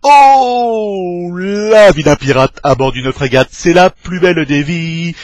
Oh, la vie d'un pirate à bord d'une frégate, c'est la plus belle des vies.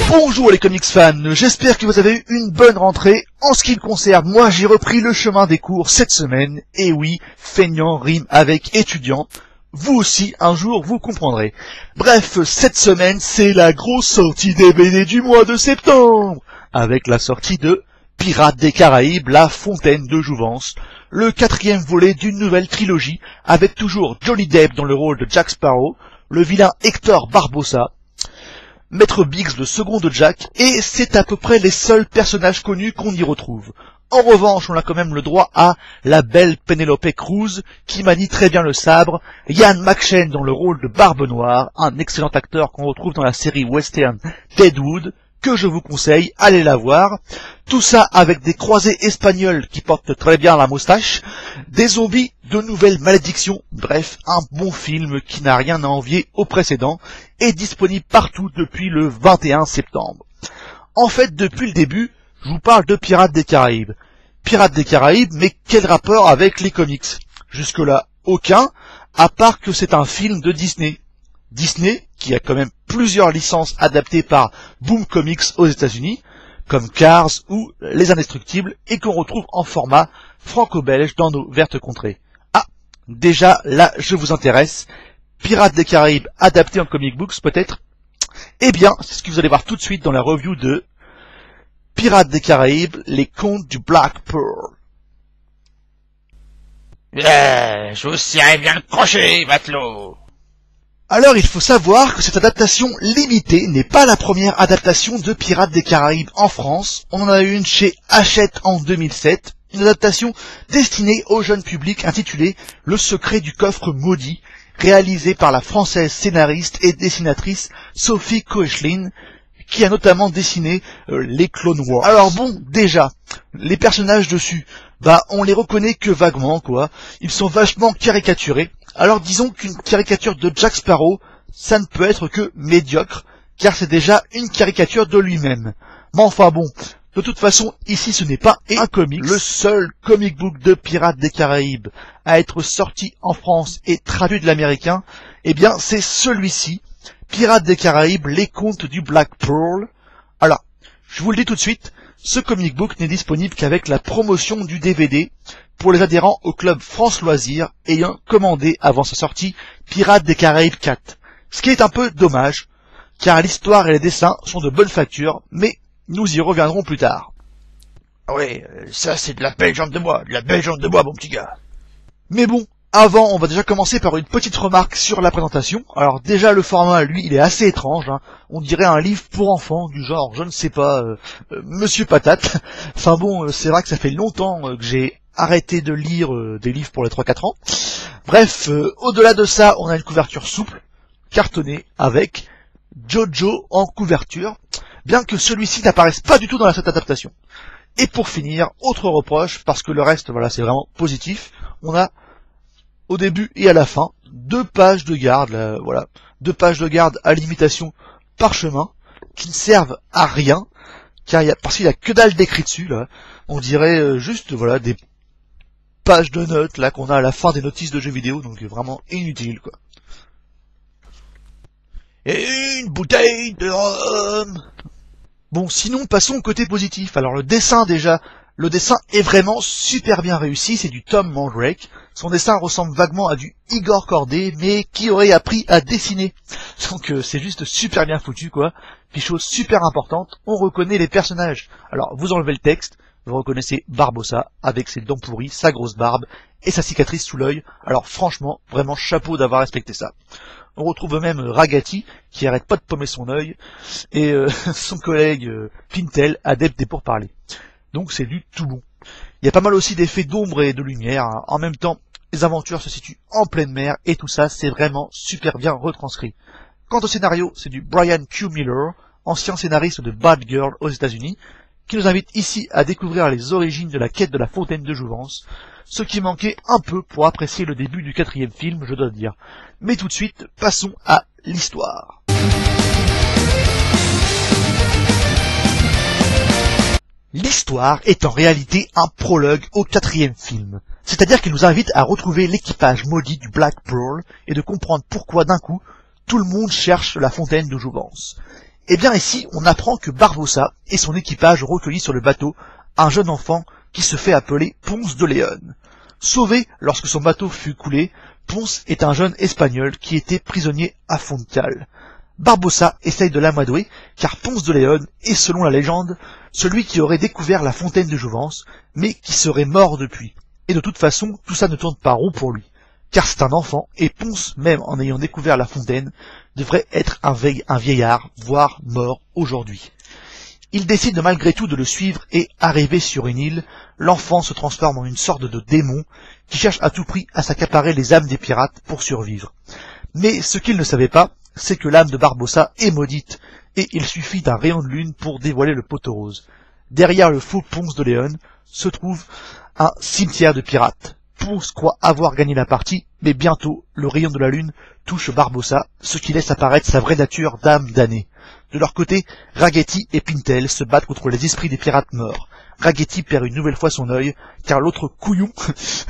Bonjour les comics fans, j'espère que vous avez eu une bonne rentrée. En ce qui me concerne, moi j'ai repris le chemin des cours cette semaine, et oui, feignant rime avec étudiant. Vous aussi, un jour, vous comprendrez. Bref, cette semaine, c'est la grosse sortie des BD du mois de septembre, avec la sortie de Pirates des Caraïbes, la Fontaine de Jouvence, le 4e volet d'une nouvelle trilogie, avec toujours Johnny Depp dans le rôle de Jack Sparrow, le vilain Hector Barbossa, Maître Biggs, le second de Jack, et c'est à peu près les seuls personnages connus qu'on y retrouve. En revanche, on a quand même le droit à la belle Penelope Cruz, qui manie très bien le sabre, Ian McShane dans le rôle de Barbe Noire, un excellent acteur qu'on retrouve dans la série western Deadwood, que je vous conseille, allez la voir. Tout ça avec des croisés espagnols qui portent très bien la moustache, des zombies, de nouvelles malédictions, bref, un bon film qui n'a rien à envier au précédent, est disponible partout depuis le 21 septembre. En fait, depuis le début, je vous parle de Pirates des Caraïbes. Pirates des Caraïbes, mais quel rapport avec les comics? Jusque-là, aucun, à part que c'est un film de Disney. Disney, qui a quand même plusieurs licences adaptées par Boom Comics aux États-Unis, comme Cars ou Les Indestructibles, et qu'on retrouve en format franco-belge dans nos vertes contrées. Ah, déjà, là, je vous intéresse. Pirates des Caraïbes adapté en comic books, peut-être? Eh bien, c'est ce que vous allez voir tout de suite dans la review de Pirates des Caraïbes, les contes du Black Pearl. Je vous serrais bien le crochet, matelot. Alors il faut savoir que cette adaptation limitée n'est pas la première adaptation de Pirates des Caraïbes en France. On en a eu une chez Hachette en 2007, une adaptation destinée au jeune public intitulée Le secret du coffre maudit, réalisée par la française scénariste et dessinatrice Sophie Koechlin, qui a notamment dessiné les Clone Wars. Alors bon, déjà, les personnages dessus, on les reconnaît que vaguement, quoi. Ils sont vachement caricaturés. Alors disons qu'une caricature de Jack Sparrow, ça ne peut être que médiocre, car c'est déjà une caricature de lui-même. Mais enfin bon, de toute façon, ici ce n'est pas un comic. Le seul comic book de Pirates des Caraïbes à être sorti en France et traduit de l'américain, eh bien c'est celui-ci, Pirates des Caraïbes, les contes du Black Pearl. Alors, je vous le dis tout de suite, ce comic book n'est disponible qu'avec la promotion du DVD pour les adhérents au club France Loisirs ayant commandé avant sa sortie Pirates des Caraïbes 4. Ce qui est un peu dommage, car l'histoire et les dessins sont de bonne facture, mais nous y reviendrons plus tard. Oui, ça c'est de la belle jambe de bois, mon petit gars. Mais bon, avant, on va déjà commencer par une petite remarque sur la présentation. Alors déjà, le format, lui, il est assez étrange, hein. On dirait un livre pour enfants, du genre, je ne sais pas, Monsieur Patate. Enfin bon, c'est vrai que ça fait longtemps que j'ai arrêté de lire des livres pour les 3-4 ans. Bref, au-delà de ça, on a une couverture souple, cartonnée, avec Jojo en couverture, bien que celui-ci n'apparaisse pas du tout dans cette adaptation. Et pour finir, autre reproche, parce que le reste, voilà, c'est vraiment positif, on a au début et à la fin, 2 pages de garde, là, voilà, 2 pages de garde à l'imitation parchemin, qui ne servent à rien, parce qu'il y a que dalle d'écrit dessus, là. On dirait juste, voilà, des pages de notes, là, qu'on a à la fin des notices de jeux vidéo, donc vraiment inutile, quoi. Et une bouteille de rhum. Bon, sinon, passons au côté positif. Alors, le dessin, déjà, le dessin est vraiment super bien réussi, c'est du Tom Mandrake. Son dessin ressemble vaguement à du Igor Corday, mais qui aurait appris à dessiner. Donc c'est juste super bien foutu, quoi. Puis chose super importante, on reconnaît les personnages. Alors vous enlevez le texte, vous reconnaissez Barbossa, avec ses dents pourries, sa grosse barbe, et sa cicatrice sous l'œil. Alors franchement, vraiment chapeau d'avoir respecté ça. On retrouve même Ragati, qui arrête pas de paumer son œil, et son collègue Pintel, adepte des pourparlers. Donc c'est du tout bon. Il y a pas mal aussi d'effets d'ombre et de lumière, hein. En même temps, les aventures se situent en pleine mer, et tout ça, c'est vraiment super bien retranscrit. Quant au scénario, c'est du Brian Q. Miller, ancien scénariste de Bad Girl aux États-Unis, qui nous invite ici à découvrir les origines de la quête de la fontaine de jouvence, ce qui manquait un peu pour apprécier le début du 4e film, je dois dire. Mais tout de suite, passons à l'histoire. L'histoire est en réalité un prologue au 4e film, c'est-à-dire qu'il nous invite à retrouver l'équipage maudit du Black Pearl et de comprendre pourquoi d'un coup, tout le monde cherche la fontaine de jouvence. Et bien ici, on apprend que Barbossa et son équipage ont recueilli sur le bateau un jeune enfant qui se fait appeler Ponce de León. Sauvé lorsque son bateau fut coulé, Ponce est un jeune espagnol qui était prisonnier à Funchal. Barbossa essaye de l'amadouer, car Ponce de León est, selon la légende, celui qui aurait découvert la fontaine de jouvence, mais qui serait mort depuis. Et de toute façon, tout ça ne tourne pas rond pour lui, car c'est un enfant, et Ponce, même en ayant découvert la fontaine, devrait être un vieillard, voire mort aujourd'hui. Il décide malgré tout de le suivre et, arrivé sur une île, l'enfant se transforme en une sorte de démon qui cherche à tout prix à s'accaparer les âmes des pirates pour survivre. Mais ce qu'il ne savait pas, c'est que l'âme de Barbossa est maudite, et il suffit d'un rayon de lune pour dévoiler le poteau rose. Derrière le faux Ponce de León se trouve un cimetière de pirates. Ponce croit avoir gagné la partie, mais bientôt, le rayon de la lune touche Barbossa, ce qui laisse apparaître sa vraie nature d'âme damnée. De leur côté, Ragetti et Pintel se battent contre les esprits des pirates morts. Ragetti perd une nouvelle fois son œil, car l'autre couillon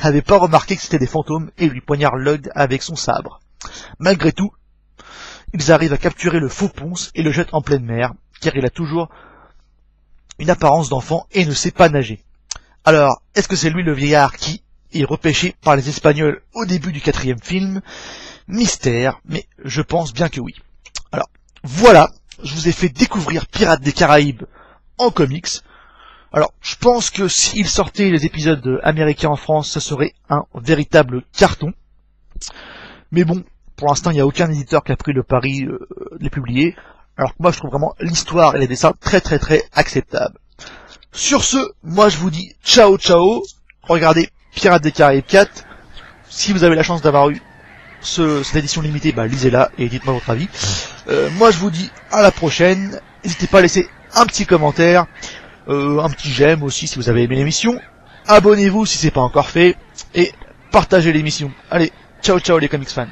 n'avait pas remarqué que c'était des fantômes et lui poignarde l'œil avec son sabre. Malgré tout, ils arrivent à capturer le faux Ponce et le jettent en pleine mer, car il a toujours une apparence d'enfant et ne sait pas nager. Alors, est-ce que c'est lui le vieillard qui est repêché par les Espagnols au début du 4e film? Mystère, mais je pense bien que oui. Alors, voilà, je vous ai fait découvrir Pirates des Caraïbes en comics. Alors, je pense que s'il sortait les épisodes américains en France, ce serait un véritable carton. Mais bon, pour l'instant, il n'y a aucun éditeur qui a pris le pari de les publier. Alors que moi, je trouve vraiment l'histoire et les dessins très acceptables. Sur ce, moi je vous dis ciao ciao. Regardez Pirates des Caraïbes 4. Si vous avez la chance d'avoir eu cette édition limitée, bah lisez-la et dites-moi votre avis. Moi je vous dis à la prochaine. N'hésitez pas à laisser un petit commentaire, un petit j'aime aussi si vous avez aimé l'émission. Abonnez-vous si c'est pas encore fait et partagez l'émission. Allez, ciao ciao les comics fans.